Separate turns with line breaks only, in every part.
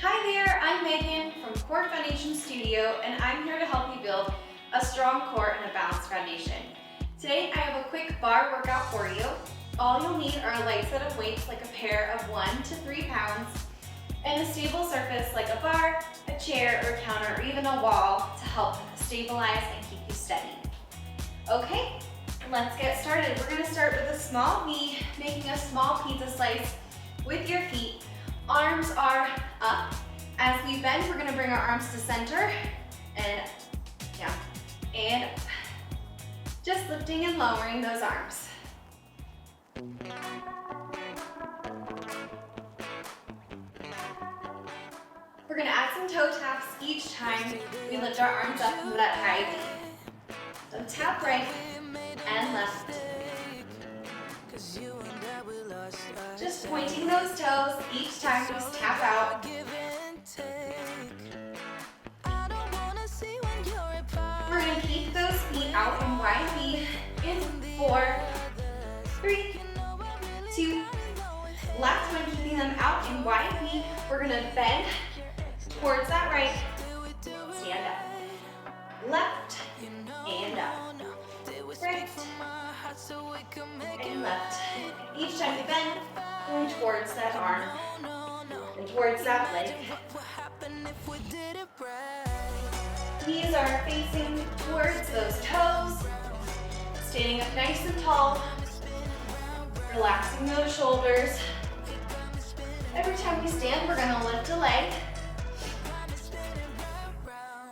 Hi there, I'm Megan from Core Foundation Studio, and I'm here to help you build a strong core and a balanced foundation. Today I have a quick bar workout for you. All you'll need are a light set of weights like a pair of 1 to 3 pounds and a stable surface like a bar, a chair, or a counter, or even a wall to help stabilize and keep you steady. Okay, let's get started. We're going to start with a small V, making a small pizza slice with your feet. Arms are up. As we bend, we're going to bring our arms to center and down and up. Just lifting and lowering those arms. We're going to add some toe taps each time we lift our arms up into that high V. So tap right and left. Just pointing those toes each time, just tap out. We're going to keep those feet out in wide V in 4, 3, 2. Last one, keeping them out in wide V. We're going to bend towards that right, stand up, left, and up, right, and left. Each time you bend, going towards that arm and towards that leg. Knees are facing towards those toes, standing up nice and tall, relaxing those shoulders. Every time we stand, we're going to lift a leg.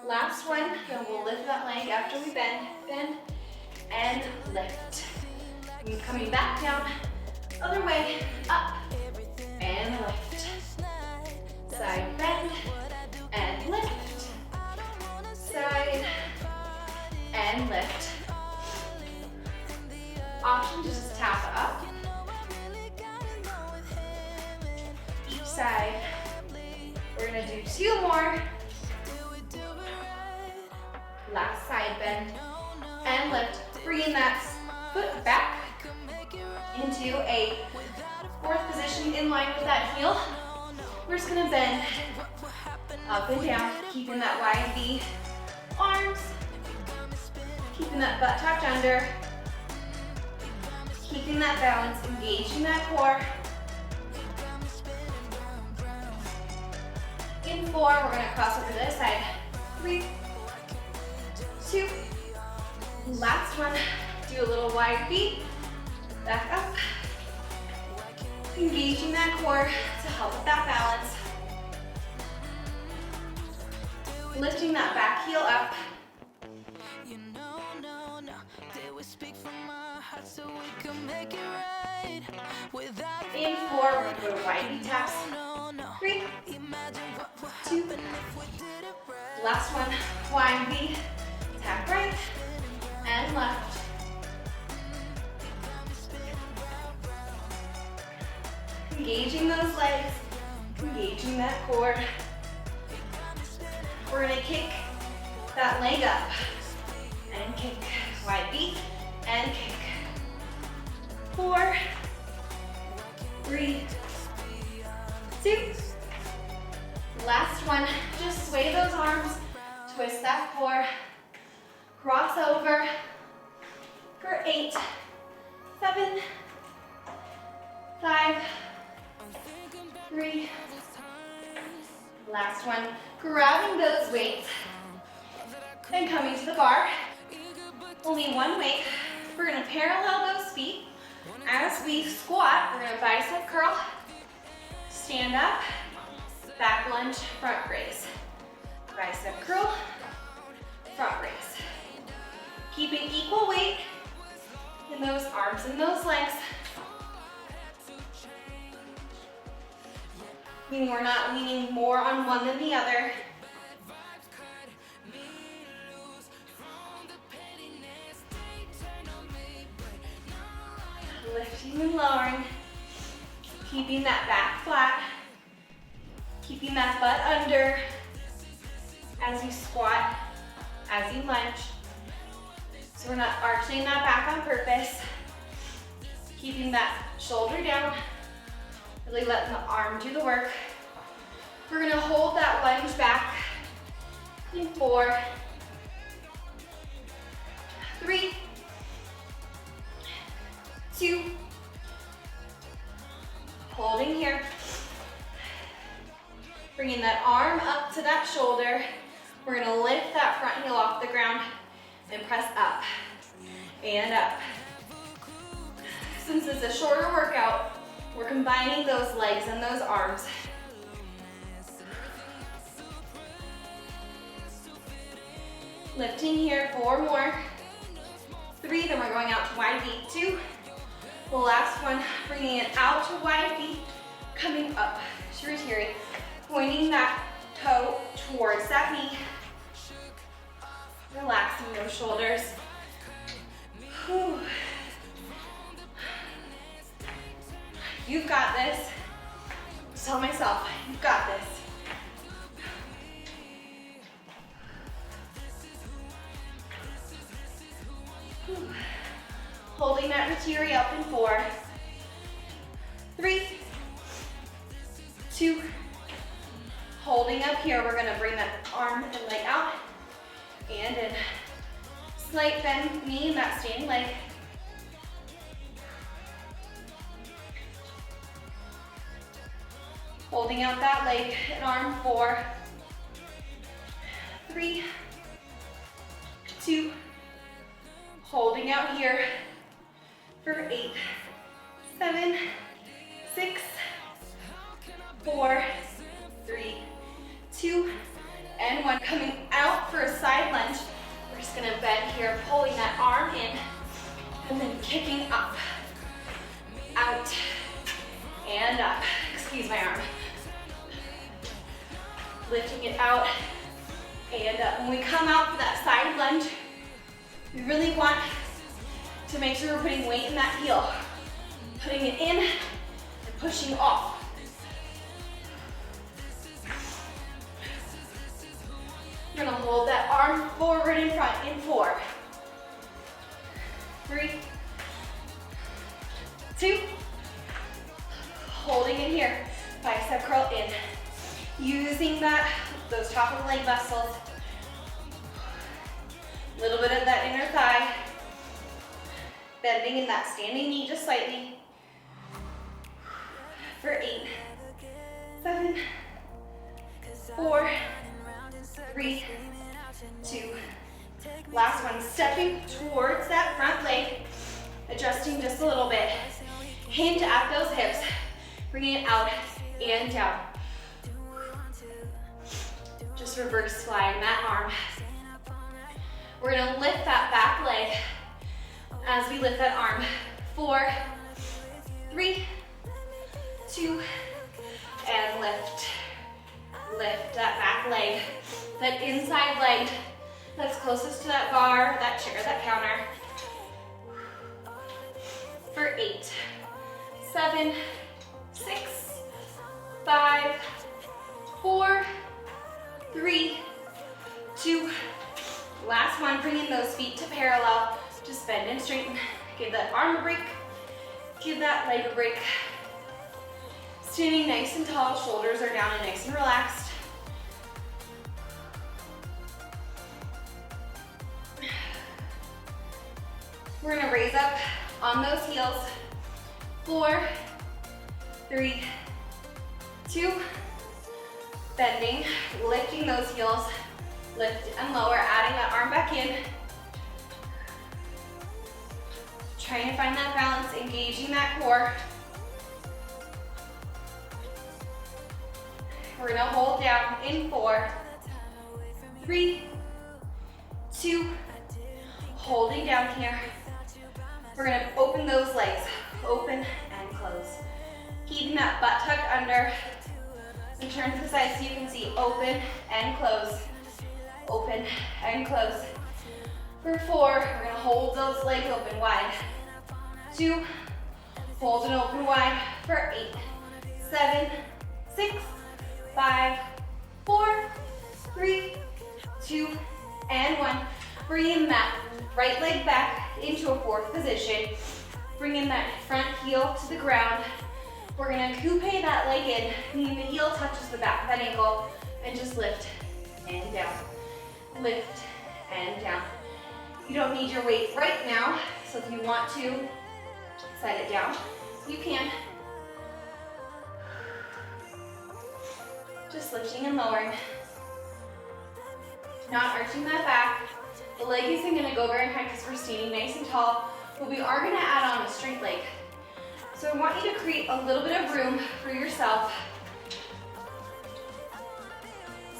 Last one, then we'll lift that leg after we bend, and lift. And coming back down, other way, up, and lift. Side bend, and lift. Side, and lift. Option to just tap up. Each side. We're gonna do 2 more. Last side bend and lift. Bringing that foot back into a 4th position in line with that heel. We're just gonna bend up and down, keeping that wide V. Arms, keeping that butt tucked under, keeping that balance, engaging that core. In 4, we're gonna cross over to this side. 3, 2, last one, do a little wide V, back up, engaging that core to help with that balance, lifting that back heel up, in 4, we're going to go to wide V taps, 3, 2, last one, wide V, tap right, and left. Engaging those legs, engaging that core. We're gonna kick that leg up and kick, wide V, and kick. 4, 3, 2. Last one, just sway those arms, twist that core. Cross over for 8, 7, 5, 3, last one, grabbing those weights and coming to the bar. Only one weight. We're going to parallel those feet. As we squat, we're going to bicep curl, stand up, back lunge, front raise. Bicep curl, front raise. Keeping equal weight in those arms and those legs. Meaning we're not leaning more on one than the other. Lifting and lowering. Keeping that back flat. Keeping that butt under as you squat, as you lunge. So we're not arching that back on purpose. Keeping that shoulder down. Really letting the arm do the work. We're gonna hold lunge back in 4, 3, 2, holding here. Bringing that arm up to that shoulder. We're gonna lift that front heel off the ground and press up and up. Since it's a shorter workout, we're combining those legs and those arms. Lifting here, 4 more. 3, then we're going out to wide feet. 2, the last one, bringing it out to wide feet, coming up, shiri-tiri, pointing that toe towards that knee. Relaxing those shoulders. Whew. You've got this. Just tell myself, you've got this. Whew. Holding that rotary up in 4, 3, 2, holding up here. We're gonna bring that arm and leg out and in. Slight bend knee in that standing leg. Holding out that leg and arm, 4, 3, 2, holding out here for 8, 7, 6, 4, 3, 2, and 1. Coming out for a side lunge. We're just gonna bend here, pulling that arm in, and then kicking up, out, and up. Excuse my arm. Lifting it out and up. When we come out for that side lunge, we really want to make sure we're putting weight in that heel. Putting it in and pushing off. We're gonna hold that arm forward in front in 4, 3, 2, holding it here, bicep curl in. Using those top of the leg muscles. A little bit of that inner thigh. Bending in that standing knee just slightly. For 8, 7, 4, 3, 2. Last one, stepping towards that front leg, adjusting just a little bit. Hinge at those hips, bringing it out and down. Just reverse flying that arm. We're gonna lift that back leg as we lift that arm. 4, 3, 2, and lift. Lift that back leg, that inside leg that's closest to that bar, that chair, that counter. For 8, 7, 6, 5, 4, 3, 2, last one, bringing those feet to parallel. Just bend and straighten. Give that arm a break. Give that leg a break. Standing nice and tall, shoulders are down and nice and relaxed. We're gonna raise up on those heels. 4, 3, 2, bending, lifting those heels, lift and lower, adding that arm back in. Trying to find that balance, engaging that core. We're gonna hold down in 4, 3, 2, holding down here. We're gonna open those legs, open and close. Keeping that butt tucked under. And turn to the side so you can see open and close, open and close. For 4, we're gonna hold those legs open wide. 2, hold and open wide. For 8, 7, 6, 5, 4, 3, 2, and 1. Bringing that right leg back into a 4th position. Bringing that front heel to the ground. We're gonna coupe that leg in, meaning the heel touches the back of that ankle. and just lift and down, lift and down. You don't need your weight right now, so if you want to set it down, you can. Just lifting and lowering. Not arching that back. The leg isn't gonna go very high because we're standing nice and tall, but we are gonna add on a straight leg. So I want you to create a little bit of room for yourself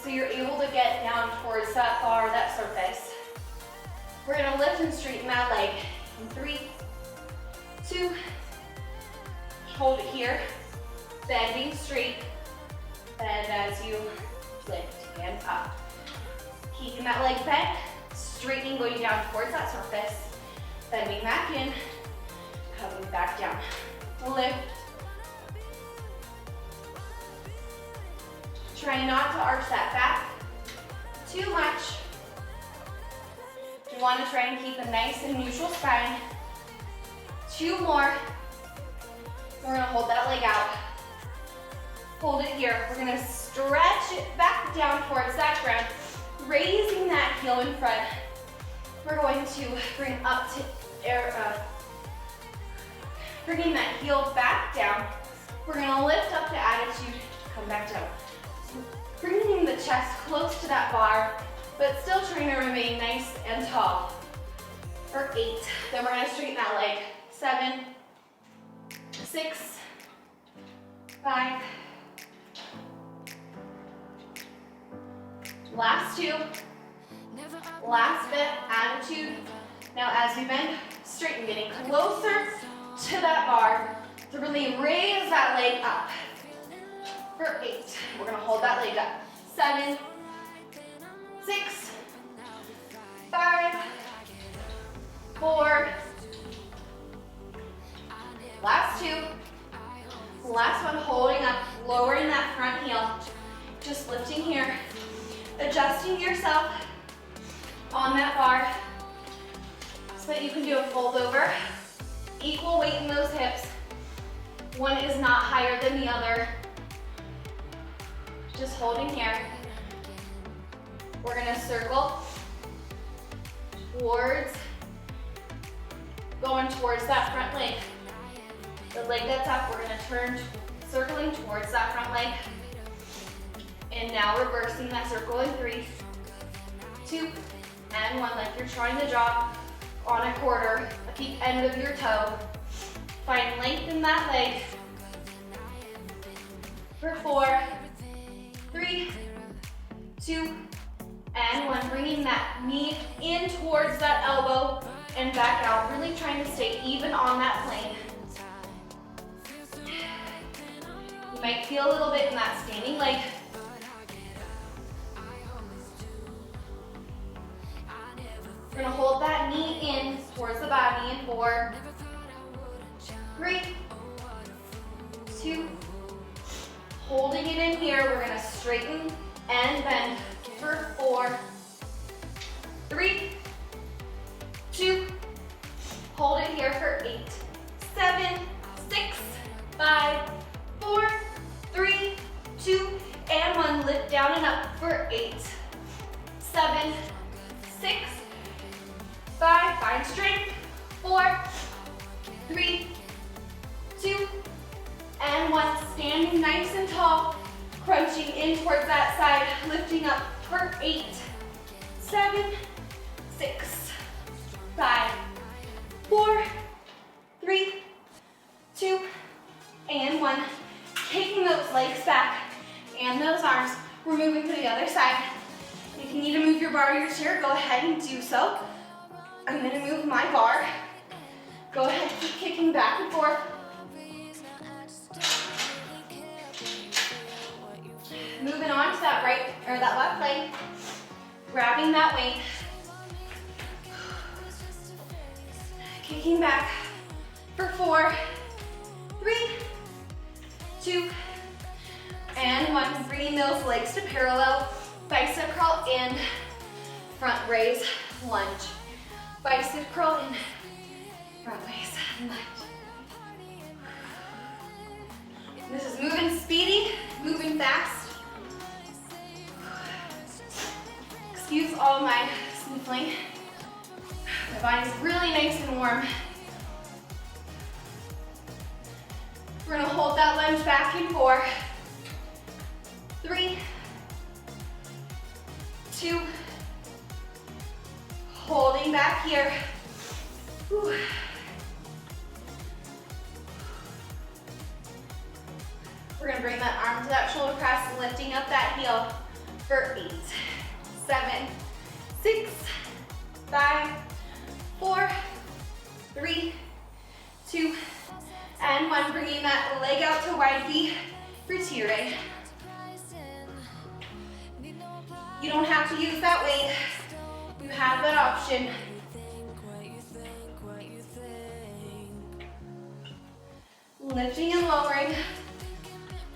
so you're able to get down towards that bar, that surface. We're gonna lift and straighten that leg in 3, 2, hold it here, bending straight, bend as you lift and up. Keeping that leg bent, straightening, going down towards that surface, bending back in, coming back down. Lift. Try not to arch that back too much. You want to try and keep a nice and neutral spine. 2 more. We're going to hold that leg out. Hold it here. We're going to stretch it back down towards that ground, raising that heel in front. We're going to bring up to bringing that heel back down. We're going to lift up to attitude, come back down. Bringing the chest close to that bar, but still trying to remain nice and tall. For 8. Then we're going to straighten that leg. 7, 6, 5. Last 2. Last bit, attitude. Now as we bend, straighten, getting closer to that bar to really raise that leg up. For 8, we're gonna hold that leg up. 7, 6, 5, 4. Last 2. Last one, holding up, lowering that front heel. Just lifting here, adjusting yourself on that bar so that you can do a fold over. Equal weight in those hips. One is not higher than the other. Just holding here. We're gonna circle towards, going towards that front leg. The leg that's up, we're gonna turn, circling towards that front leg. And now reversing that circle in 3, 2, and 1, like you're trying to drop on a quarter at the end of your toe. Find length in that leg. For 4, 3, 2, and 1. Bringing that knee in towards that elbow and back out. Really trying to stay even on that plane. You might feel a little bit in that standing leg. We're gonna hold that knee in towards the body in 4, 3, 2. Holding it in here, we're gonna straighten and bend for 4, 3, 2. Hold it here for 8, 7, 6, 5, 4, 3, 2, and 1. Lift down and up for 8, 7, 6, 5, find strength. 4, 3, 2, and 1. Standing nice and tall, crunching in towards that side, lifting up for 8, 7, 6, 5, 4, 3, 2, and 1. Taking those legs back and those arms. We're moving to the other side. If you need to move your bar or your chair, go ahead and do so. I'm gonna move my bar. Go ahead, keep kicking back and forth. Moving on to that right or that left leg. Grabbing that weight. Kicking back for 4, 3, 2, and 1. Bringing those legs to parallel. Bicep curl in, front raise, lunge. Bicep curl in, front raise, lunge. This is moving speedy, moving fast. Excuse all my sniffling. My body's really nice and warm. We're gonna hold that lunge back in 4, 3, 2, holding back here. Whew. We're gonna bring that arm to that shoulder press, lifting up that heel for 8, 7, 6, 5, 4, 3, 2, and 1. Bringing that leg out to wide V for tire. You don't have to use that weight. You have that option. Lifting and lowering.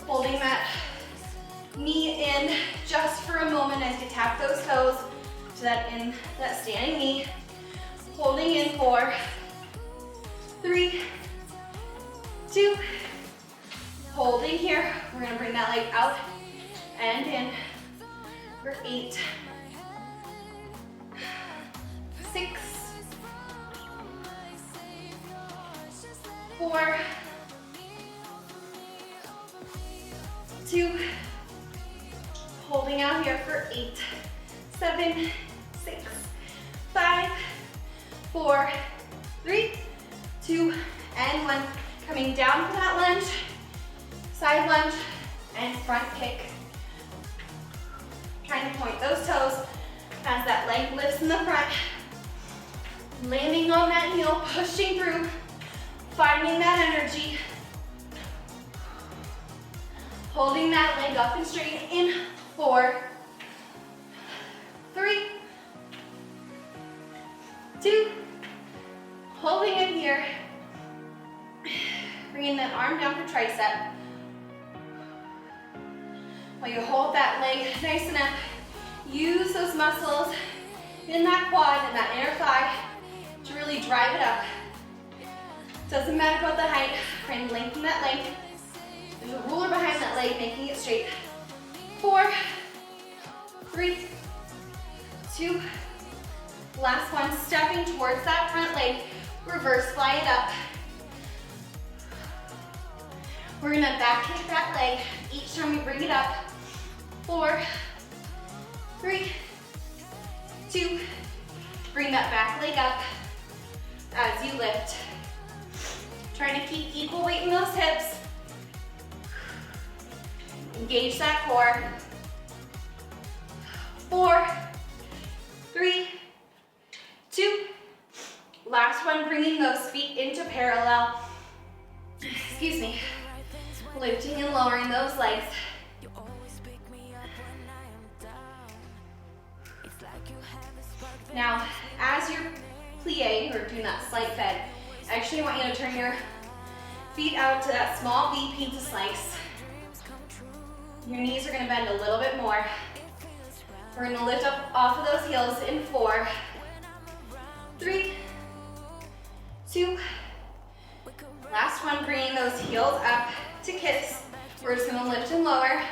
Holding that knee in just for a moment as you tap those toes to that standing knee. Holding in 4, 3, 2, holding here. We're gonna bring that leg out and in for 8, 6, 4, 2, holding out here for 8, 7, 6, 5, 4, 3, 2, and 1. Coming down for that lunge, side lunge, and front kick. Trying to point those toes as that leg lifts in the front. Landing on that heel, pushing through, finding that energy. Holding that leg up and straight in 4, 3, 2, holding it here. Bringing that arm down for tricep. While you hold that leg nice and up, use those muscles in that quad and that inner thigh to really drive it up. Doesn't matter about the height, try and lengthen that leg. There's a ruler behind that leg, making it straight. 4, 3, 2, last one, stepping towards that front leg, reverse fly it up. We're gonna back kick that leg each time we bring it up. 4, 3, 2, bring that back leg up as you lift. Trying to keep equal weight in those hips. Engage that core. 4, 3, 2, last one, bringing those feet into parallel. Excuse me. Lifting and lowering those legs. Now, as you're plieing or doing that slight bend, I actually want you to turn your feet out to that small V pizza slice. Your knees are gonna bend a little bit more. We're gonna lift up off of those heels in 4, 3, 2, last one, bringing those heels up to kiss. We're just gonna lift and lower,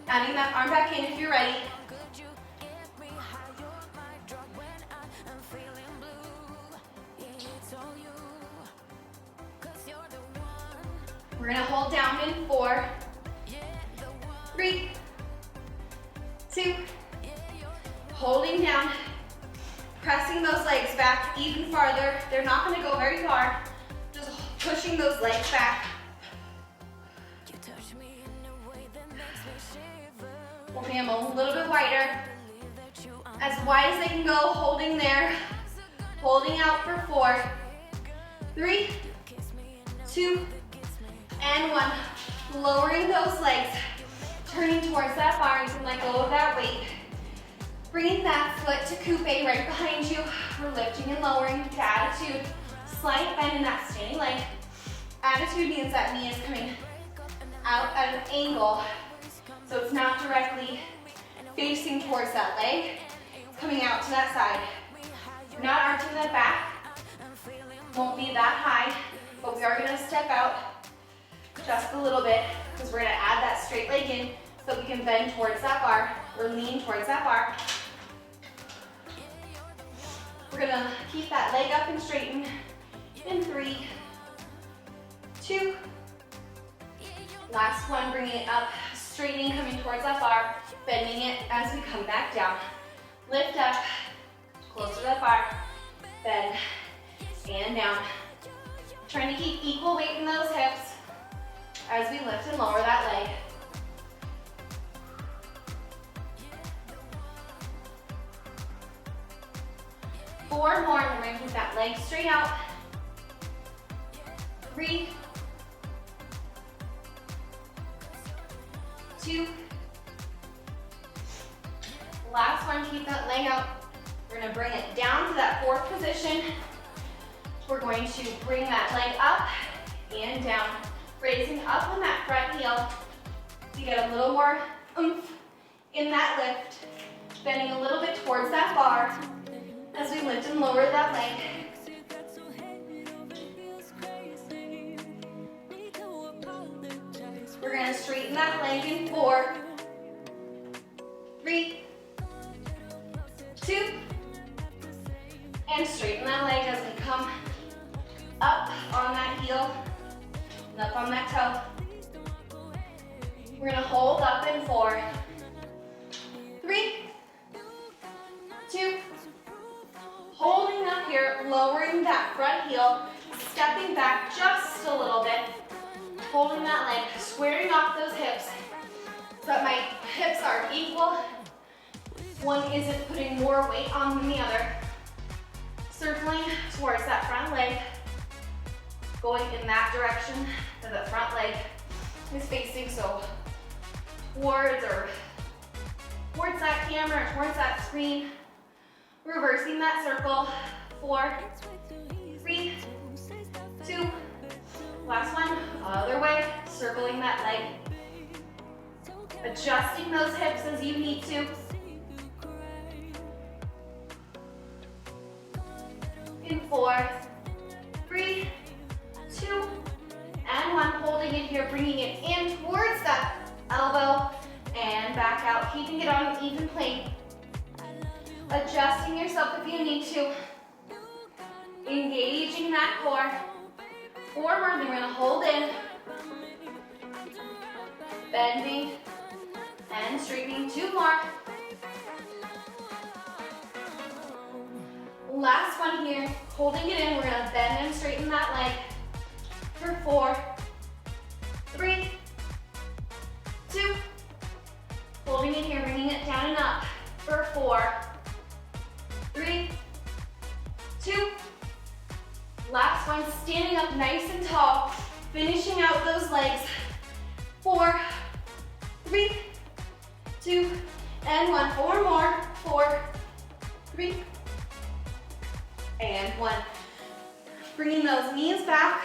adding that arm back in if you're ready. We're gonna hold down in 4, 3, 2, holding down, pressing those legs back even farther. They're not gonna go very far, just pushing those legs back. Holding them a little bit wider, as wide as they can go, holding there, holding out for 4, 3, 2, and 1. Lowering those legs, turning towards that bar. You can let go of that weight. Bringing that foot to coupe right behind you. We're lifting and lowering to attitude. Slight bend in that standing leg. Attitude means that knee is coming out at an angle, so it's not directly facing towards that leg. It's coming out to that side. We're not arching that back. Won't be that high, but we are going to step out just a little bit because we're going to add that straight leg in so we can bend towards that bar or lean towards that bar. We're gonna keep that leg up and straighten in 3, 2. Last one, bringing it up, straightening, coming towards that bar, bending it as we come back down. Lift up, closer to that bar, bend, and down. Trying to keep equal weight in those hips as we lift and lower that leg. Four more, and we're going to keep that leg straight out. 3, 2. Last one, keep that leg out. We're going to bring it down to that 4th position. We're going to bring that leg up and down, raising up on that front heel to get a little more oomph in that lift, bending a little bit towards that bar as we lift and lower that leg. We're going to straighten that leg in 4, 3, 2, and straighten that leg as we come up on that heel and up on that toe. We're going to hold up in 4, 3, 2, holding up here, lowering that front heel, stepping back just a little bit, holding that leg, squaring off those hips so that my hips are equal. One isn't putting more weight on than the other. Circling towards that front leg, going in that direction that the front leg is facing, so towards that camera, or towards that screen. Reversing that circle. 4, 3, 2. Last one, other way, circling that leg. Adjusting those hips as you need to. In 4, 3, 2, and 1. Holding it here, bringing it in towards that elbow and back out, keeping it on an even plane. Adjusting yourself if you need to. Engaging that core. Forward, then we're gonna hold in. Bending and straightening. 2 more. Last one here, holding it in, we're gonna bend and straighten that leg for 4, 3, 2. Holding it here, bringing it down and up for 4, 3, 2. Last one, standing up nice and tall, finishing out those legs. 4, 3, 2, and 1. 4 more. 4, 3, and 1. Bringing those knees back,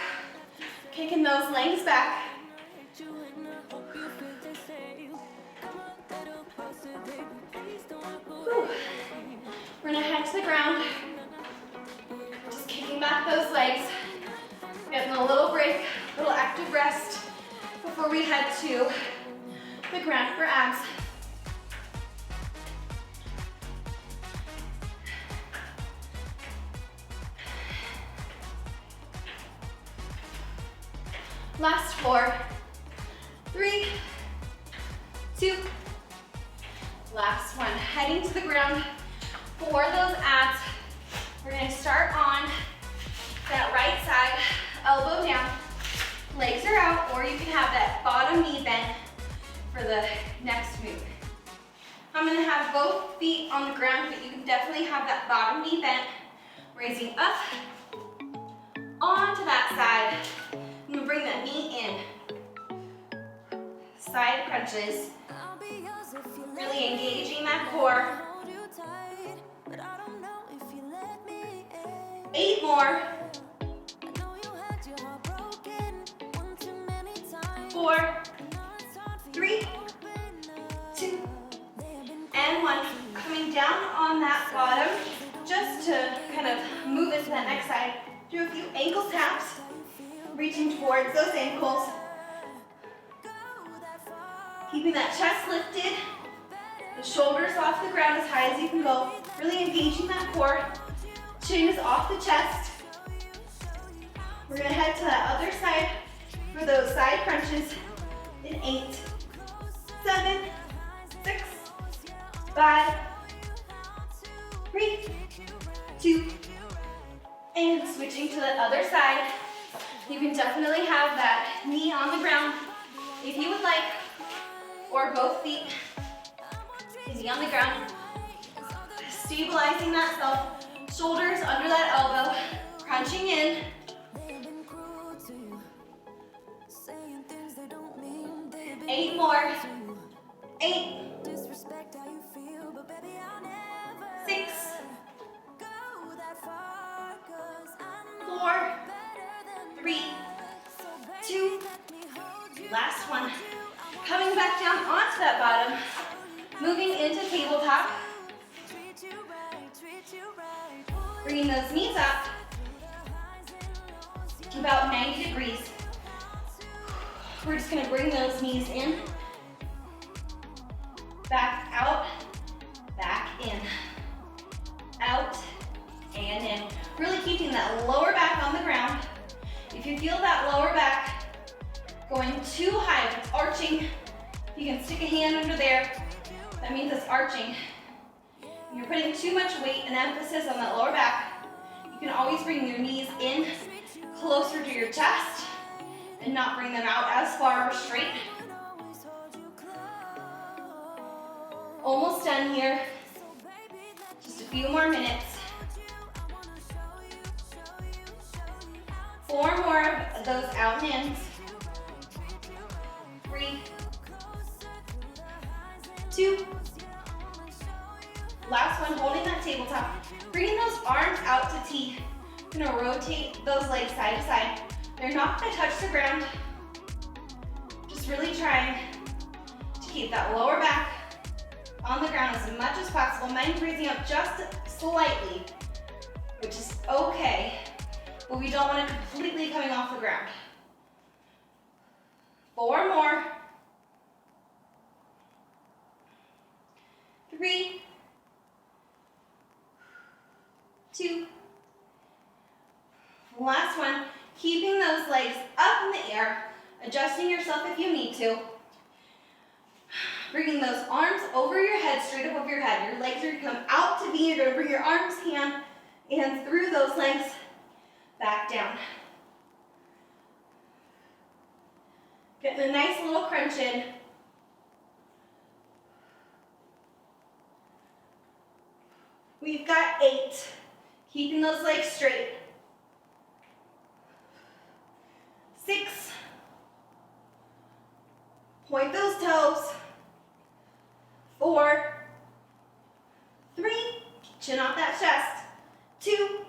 kicking those legs back. Whew. We're gonna head to the ground. Just kicking back those legs. Getting a little break, a little active rest before we head to the ground for abs. Last 4, 3, 2. Last one, heading to the ground for those abs. We're gonna start on that right side, elbow down, legs are out, or you can have that bottom knee bent for the next move. I'm gonna have both feet on the ground, but you can definitely have that bottom knee bent, raising up onto that side. I'm gonna bring that knee in. Side crunches. Really engaging that core. 8 more. 4, 3, 2, and 1. Coming down on that bottom, just to kind of move into that next side. Do a few ankle taps, reaching towards those ankles. Keeping that chest lifted, the shoulders off the ground as high as you can go. Really engaging that core. Chin is off the chest. We're gonna head to that other side for those side crunches in 8, 7, 6, 5, 3, 2, and switching to the other side. You can definitely have that knee on the ground if you would like, or both feet can be on the ground. Stabilizing that self, shoulders under that elbow, crunching in. 8 more. 8. 6. 4. 3. 2. Last one. Coming back down onto that bottom. Moving into tabletop. Bringing those knees up. About 90 degrees. We're just gonna bring those knees in, back out, back in, out, and in. Really keeping that lower back on the ground. If you feel that lower back going too high, if it's arching, you can stick a hand under there. That means it's arching. If you're putting too much weight and emphasis on that lower back, you can always bring your knees in closer to your chest and not bring them out as far or straight. Almost done here. Just a few more minutes. 4 more of those out and ins. 3, 2. Last one, holding that tabletop. Bringing those arms out to T. Gonna rotate those legs side to side. They're not gonna touch the ground. Just really trying to keep that lower back on the ground as much as possible. Mine raising up just slightly, which is okay, but we don't want it completely coming off the ground. 4 more. 3, 2. Last one. Keeping those legs up in the air, adjusting yourself if you need to. Bringing those arms over your head, straight above your head. Your legs are gonna come out to be, you're gonna bring your arms, hands through those legs, back down. Getting a nice little crunch in. We've got 8. Keeping those legs straight. 6. Point those toes. 4. 3. Chin off that chest. 2.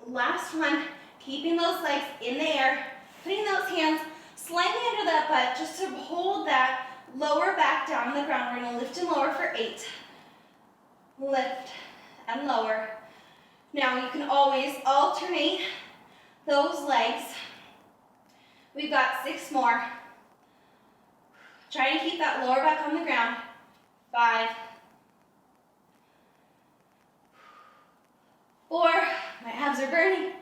Last one. Keeping those legs in the air. Putting those hands slightly under that butt just to hold that lower back down on the ground. We're going to lift and lower for 8. Lift and lower. Now you can always alternate those legs. We've got 6 more. Try to keep that lower back on the ground. 5. 4. My abs are burning.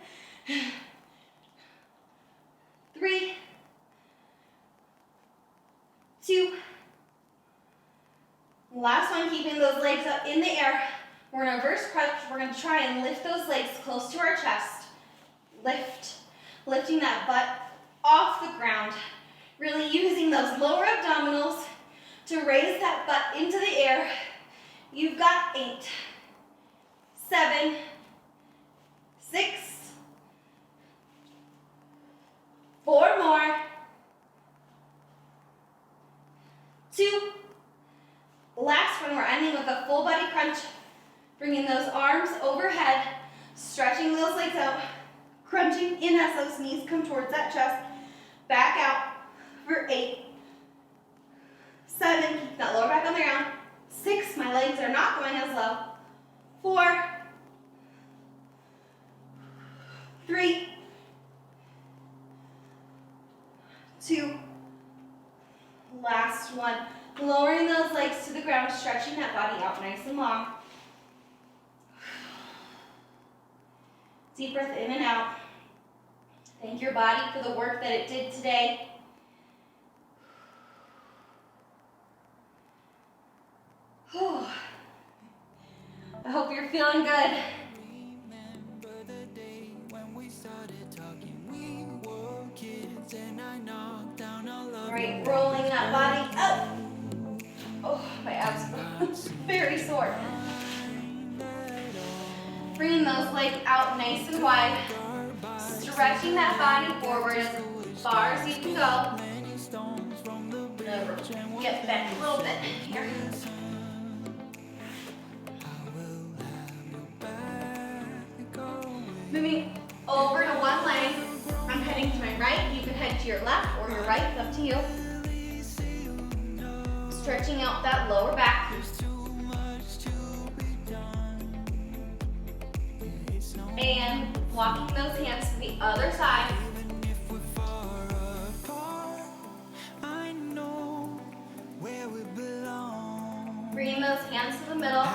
3. 2. Last one, keeping those legs up in the air. We're gonna reverse crunch. We're gonna try and lift those legs close to our chest. Lifting that butt off the ground. Really using those lower abdominals to raise that butt into the air. You've got 8, 7, 6, 4 more, 2. Last one, we're ending with a full body crunch. Bringing those arms overhead, stretching those legs out, crunching in as those knees come towards that chest. Back out for 8, 7, keep that lower back on the ground. 6, my legs are not going as low. 4, 3, 2, last one. Lowering those legs to the ground, stretching that body out nice and long. Deep breath in and out. Thank your body for the work that it did today. Whew. I hope you're feeling good. All right, rolling that body up. Oh, my abs are very sore. Bringing those legs out nice and wide. Stretching that body forward as far as you can go. Get bent a little bit here. Moving over to one leg. I'm heading to my right. You can head to your left or your right. It's up to you. Stretching out that lower back. And walking those hands to the other side. Bringing those hands to the middle.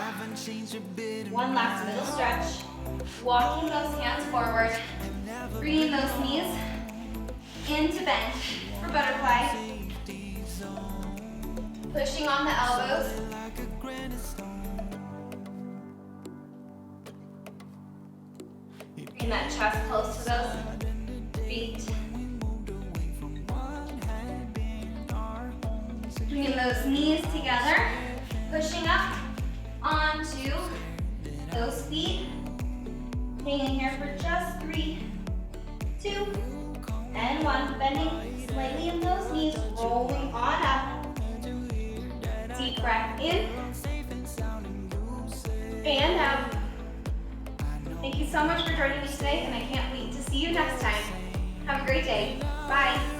One last middle stretch. Walking those hands forward. Bringing those knees into bend for butterfly. Pushing on the elbows. Bring that chest close to those feet. Bringing those knees together. Pushing up onto those feet. Hanging here for just 3, 2, and 1. Bending slightly in those knees, rolling on up. Deep breath in and out. Thank you so much for joining me today, and I can't wait to see you next time. Have a great day. Bye.